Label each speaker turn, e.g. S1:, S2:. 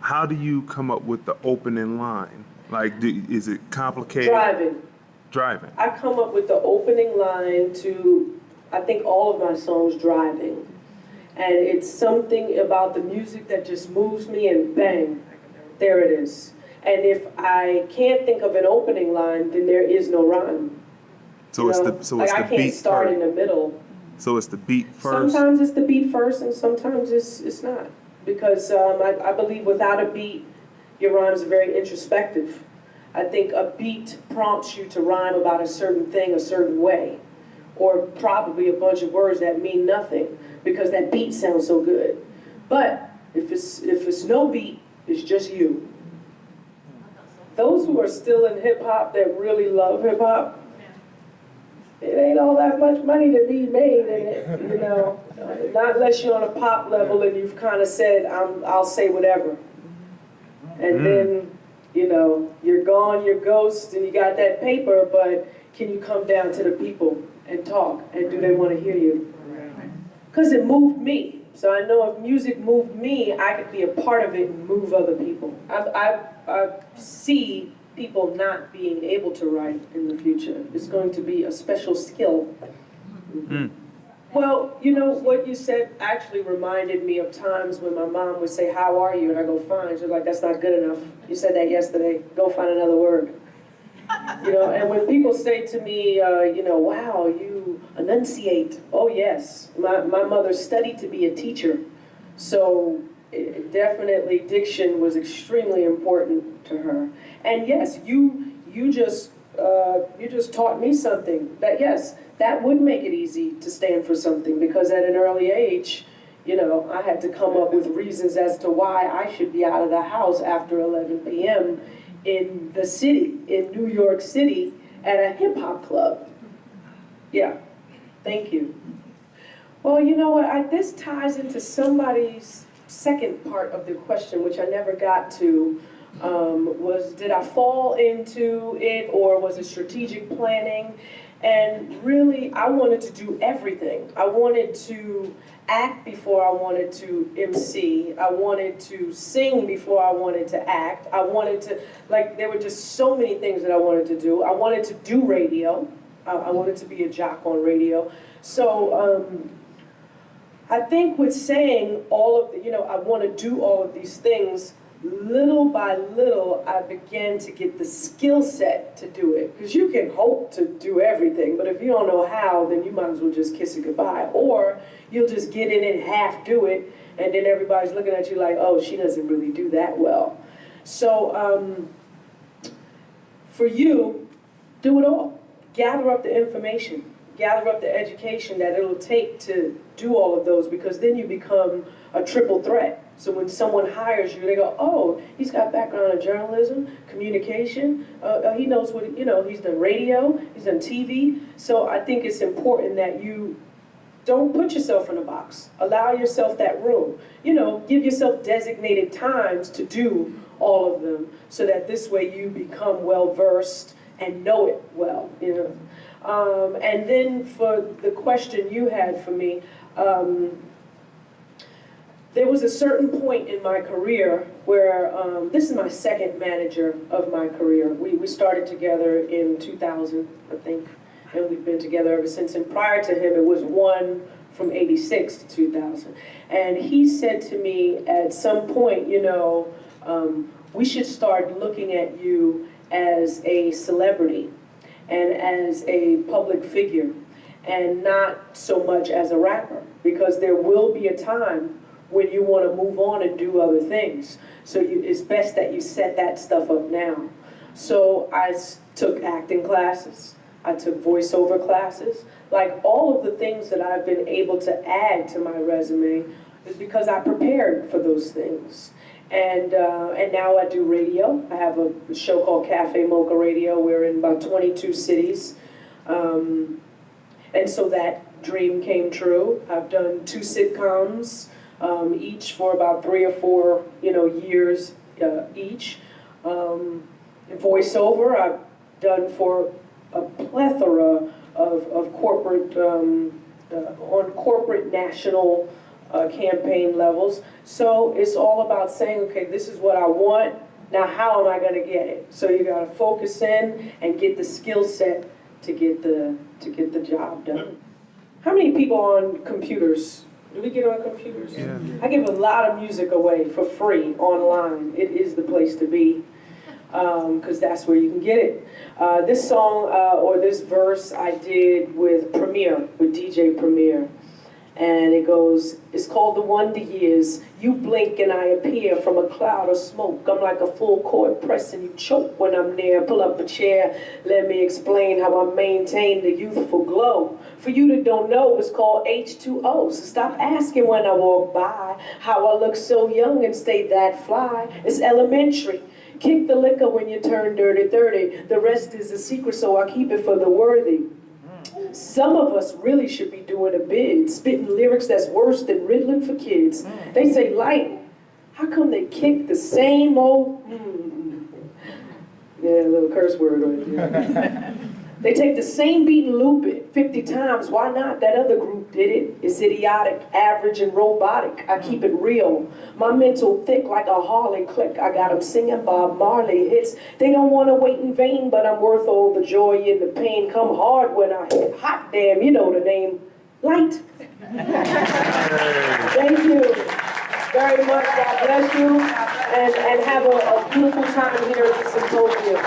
S1: how do you come up with the opening line? Like, is it complicated? Driving.
S2: I come up with the opening line to, I think, all of my songs driving. And it's something about the music that just moves me, and bang, there it is. And if I can't think of an opening line, then there is no rhyme.
S1: So it's the beat
S2: I can't start
S1: first.
S2: in the middle.
S1: So it's the beat first?
S2: Sometimes it's the beat first, and sometimes it's not. Because I believe without a beat, your rhymes are very introspective. I think a beat prompts you to rhyme about a certain thing a certain way, or probably a bunch of words that mean nothing because that beat sounds so good. But if it's no beat, it's just you. Those who are still in hip hop that really love hip hop, it ain't all that much money to be made in it, you know. Not unless you're on a pop level and you've kind of said, I'll say whatever. And then, you know, you're gone, you're ghost, and you got that paper, but can you come down to the people and talk, and do they want to hear you? Because it moved me. So I know if music moved me, I could be a part of it and move other people. I see people not being able to write in the future. It's going to be a special skill. Well, you know, what you said actually reminded me of times when my mom would say, "How are you?" And I go, "Fine." She's like, "That's not good enough. You said that yesterday. Go find another word." You know, and when people say to me, you know, "Wow, you enunciate." Oh, yes. My mother studied to be a teacher. So definitely diction was extremely important to her. And yes, you just taught me something that, yes, that would make it easy to stand for something, because at an early age, you know, I had to come up with reasons as to why I should be out of the house after 11 p.m. in the city, in New York City, at a hip hop club. Yeah, thank you. Well, you know what, this ties into somebody's second part of the question, which I never got to, was did I fall into it, or was it strategic planning? And really, I wanted to do everything. I wanted to act before I wanted to MC. I wanted to sing before I wanted to act. I wanted to, like, there were just so many things that I wanted to do. I wanted to do radio. I wanted to be a jock on radio. So I think with saying all of, you know, I want to do all of these things, little by little, I began to get the skill set to do it. Because you can hope to do everything, but if you don't know how, then you might as well just kiss it goodbye. Or you'll just get in and half do it, and then everybody's looking at you like, oh, she doesn't really do that well. So for you, do it all. Gather up the information. Gather up the education that it'll take to do all of those, because then you become a triple threat. So when someone hires you, they go, oh, he's got background in journalism, communication, he knows what, you know, he's done radio, he's done TV. So I think it's important that you don't put yourself in a box. Allow yourself that room. You know, give yourself designated times to do all of them, so that this way you become well-versed and know it well, you know. And then for the question you had for me, there was a certain point in my career where, this is my second manager of my career. We started together in 2000, I think, and we've been together ever since. And prior to him, it was one from 86 to 2000. And he said to me at some point, you know, we should start looking at you as a celebrity and as a public figure, and not so much as a rapper, because there will be a time when you want to move on and do other things. So it's best that you set that stuff up now. So I took acting classes, I took voiceover classes. Like, all of the things that I've been able to add to my resume is because I prepared for those things. And now I do radio. I have a show called Cafe Mocha Radio. We're in about 22 cities. And so that dream came true. I've done 2 sitcoms, each for about 3 or 4, you know, years each. Voiceover I've done for a plethora of corporate, on corporate national campaign levels. So it's all about saying, okay, this is what I want. Now, how am I going to get it? So you got to focus in and get the skill set to get the job done. How many people on computers? Do we get on computers?
S1: Yeah.
S2: I give a lot of music away for free online. It is the place to be, because that's where you can get it. This song, or this verse, I did with Premier, with DJ Premier. And it goes, it's called The Wonder Years. You blink and I appear from a cloud of smoke. I'm like a full court press and you choke when I'm near. Pull up a chair, let me explain how I maintain the youthful glow. For you that don't know, it's called H2O. So stop asking when I walk by how I look so young and stay that fly. It's elementary. Kick the liquor when you turn dirty 30. The rest is a secret, so I keep it for the worthy. Some of us really should be doing a bid, spitting lyrics that's worse than Ritalin for kids. They say, Lyte, how come they kick the same old... Yeah, a little curse word right there. They take the same beat and loop it 50 times. Why not? That other group did it. It's idiotic, average, and robotic. I keep it real. My mental thick like a Harley click. I got them singing Bob Marley hits. They don't want to wait in vain, but I'm worth all the joy and the pain. Come hard when I hit. Hot damn, you know the name. Lyte. Thank you very much. God bless you. And have a beautiful time here at the symposium.